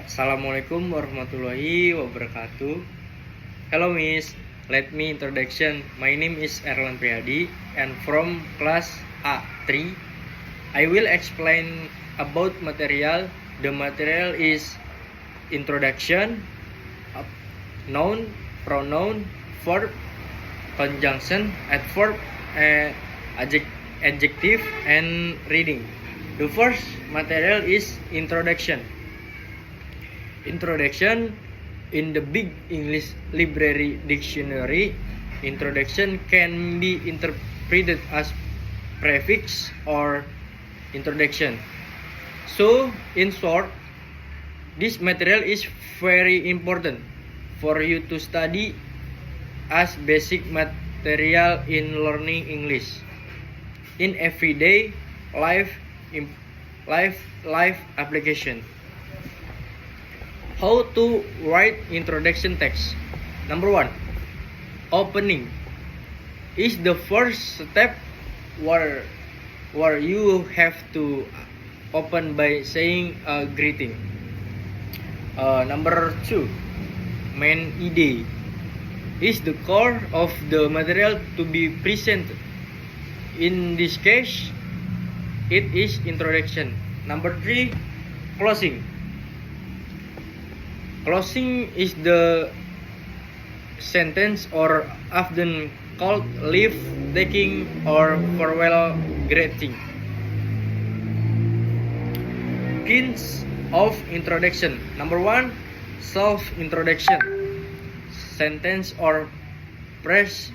Assalamualaikum warahmatullahi wabarakatuh. Hello Miss, let me introduction. My name is Erlan Priadi and from class A3. I will explain about material. The material is introduction, noun, pronoun, verb, conjunction, adverb, adjective, and reading. The first material is introduction. Introduction in the Big English Library Dictionary. Introduction can be interpreted as prefix or introduction. So, in short, this material is very important for you to study as basic material in learning English in everyday life application. How to write introduction text. Number 1. Opening is the first step where you have to open by saying a greeting. Number 2. Main idea is the core of the material to be presented. In this case, it is introduction. Number 3. Closing. Closing is the sentence or often called leave taking or farewell greeting. Kinds of introduction. Number 1, self-introduction. Sentence or phrase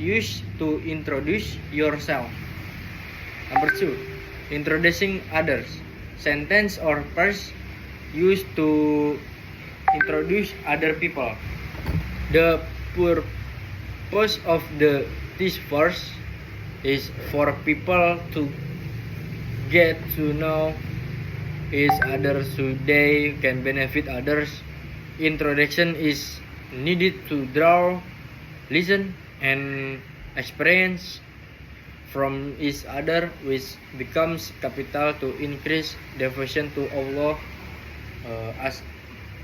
used to introduce yourself. Number 2, introducing others. Sentence or phrase used to introduce other people. The purpose of this verse is for people to get to know each other so they can benefit others. Introduction is needed to draw, listen, and experience from each other, which becomes capital to increase devotion to Allah. As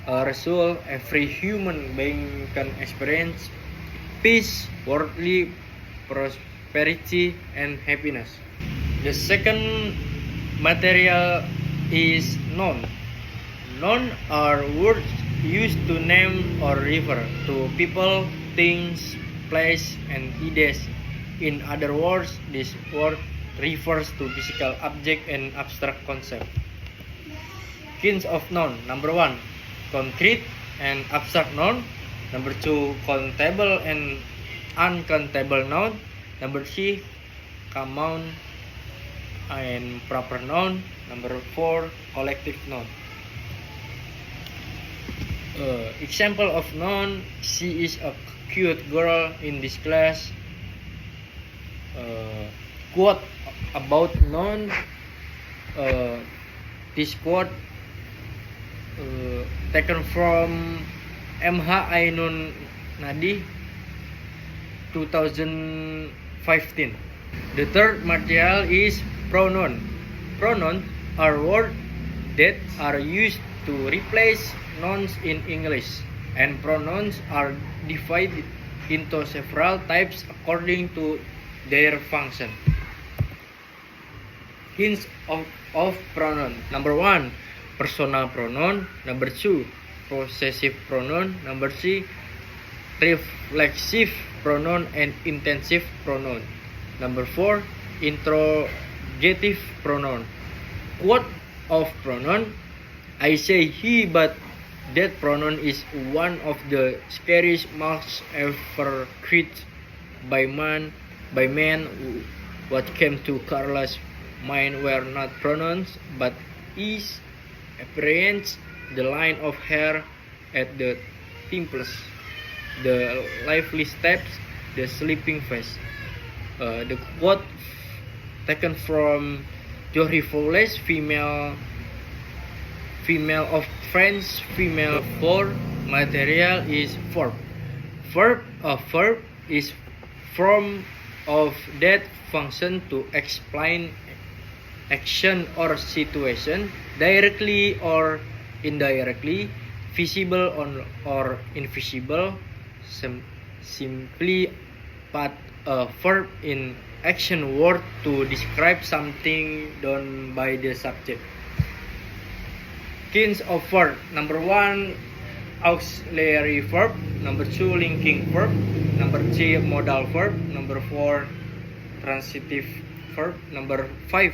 a result, every human being can experience peace, worldly prosperity, and happiness. The second material is noun. Noun are words used to name or refer to people, things, place, and ideas. In other words, this word refers to physical object and abstract concept. Kinds of noun. Number 1, concrete and abstract noun. Number 2, countable and uncountable noun. Number 3, common and proper noun. Number 4, collective noun. Example of noun: she is a cute girl in this class. Quote about noun. This quote taken from MH Ainun Nadi 2015. The third material is pronoun. Pronouns are words that are used to replace nouns in English, and pronouns are divided into several types according to their function. Hints of pronoun. Number 1, personal pronoun. Number 2, possessive pronoun. Number 3, reflexive pronoun and intensive pronoun. Number 4, interrogative pronoun. Quote of pronoun: I say he, but that pronoun is one of the scariest marks ever created by man. What came to Carla's mind were not pronouns, but his appearance, the line of hair at the temples, the lively steps, the sleeping face. The quote taken from Jory Fowles, female of French, female 4. Material is verb. A verb is form of that function to explain action or situation directly or indirectly, visible or invisible. Simply put, a verb in action word to describe something done by the subject. Kinds of verb. Number 1, auxiliary verb. Number 2, linking verb. Number 3, modal verb. Number 4, transitive verb. Number 5,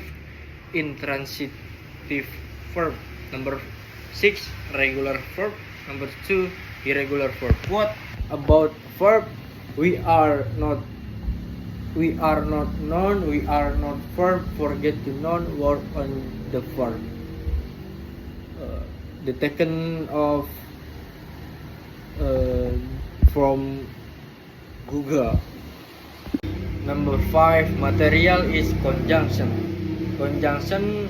intransitive verb. Number 6, regular verb. Number 2, irregular verb. What about verb? We are not noun, we are not verb. Forget to noun, work on the verb. The taken of from Google. Number 5, material is conjunction. Conjunction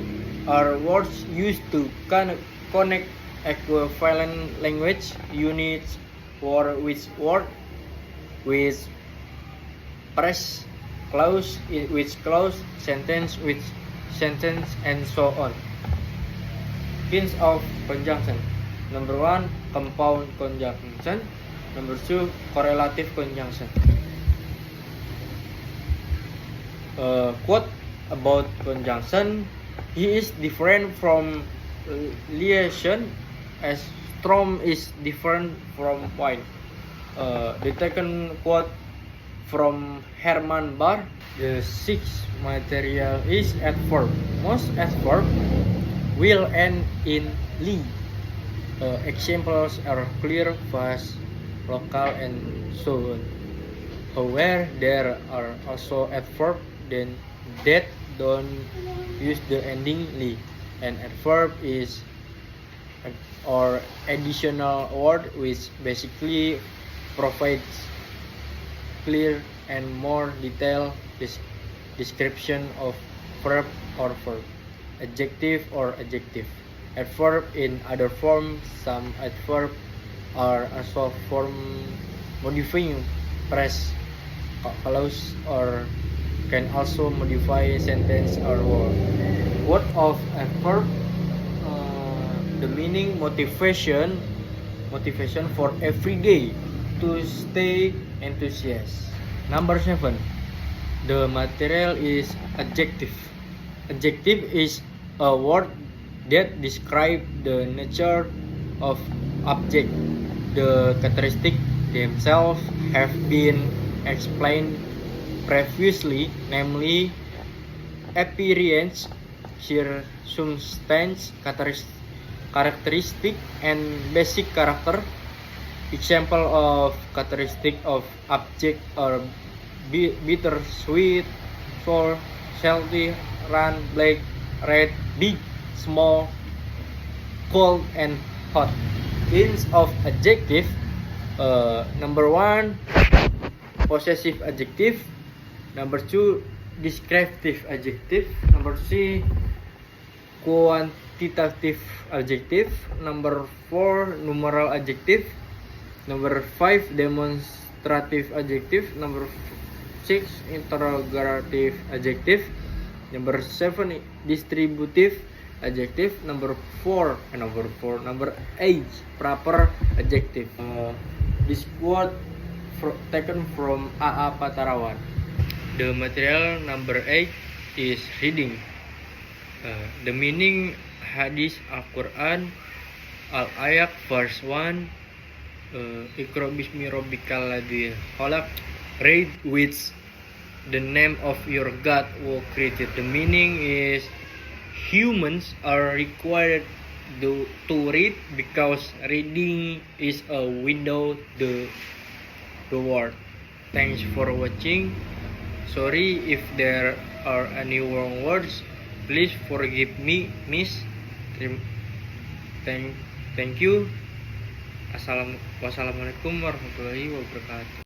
are words used to connect equivalent language units or with word, with phrase, clause, with clause, sentence, with sentence, and so on. Kinds of conjunction. Number 1, compound conjunction. Number 2, correlative conjunction. Quote about conjunction: he is different from liaison as storm is different from wine. The second quote from Herman Bahr: the sixth material is adverb. Most adverb will end in "ly". Examples are clear, fast, local, and so on. However, there are also adverbs that don't use the ending "ly". An adverb is or additional word which basically provides clear and more detailed description of verb or verb. Adjective or adjective. Adverb in other form. Some adverb are also form modifying phrase, clause, or can also modify sentence or word. Word of adverb. The meaning motivation for every day to stay enthusiastic. Number 7, the material is adjective. Adjective is a word that describe the nature of object. The characteristics themselves have been explained previously, namely appearance, circumstance, characteristic, and basic character. Example of characteristic of object are bitter, sweet, sour, salty, round, black, red, big, small, cold, and hot. Kinds of adjective. Number 1, possessive adjective. Number 2, descriptive adjective. Number 3, quantitative adjective. Number 4, numeral adjective. Number 5, demonstrative adjective. Number 6, interrogative adjective. Number 7, distributive adjective. Number 8, proper adjective. This quote taken from A.A. Patarawan. The material number 8 is reading. The meaning hadis Al-Quran Al-Ayat verse 1, Iqra bismi rabbikal ladzi khalaq, read with the name of your God who created. The meaning is humans are required to read because reading is a window to the world. Thanks for watching. Sorry if there are any wrong words. Please forgive me, miss. Thank you. Wassalamualaikum warahmatullahi wabarakatuh.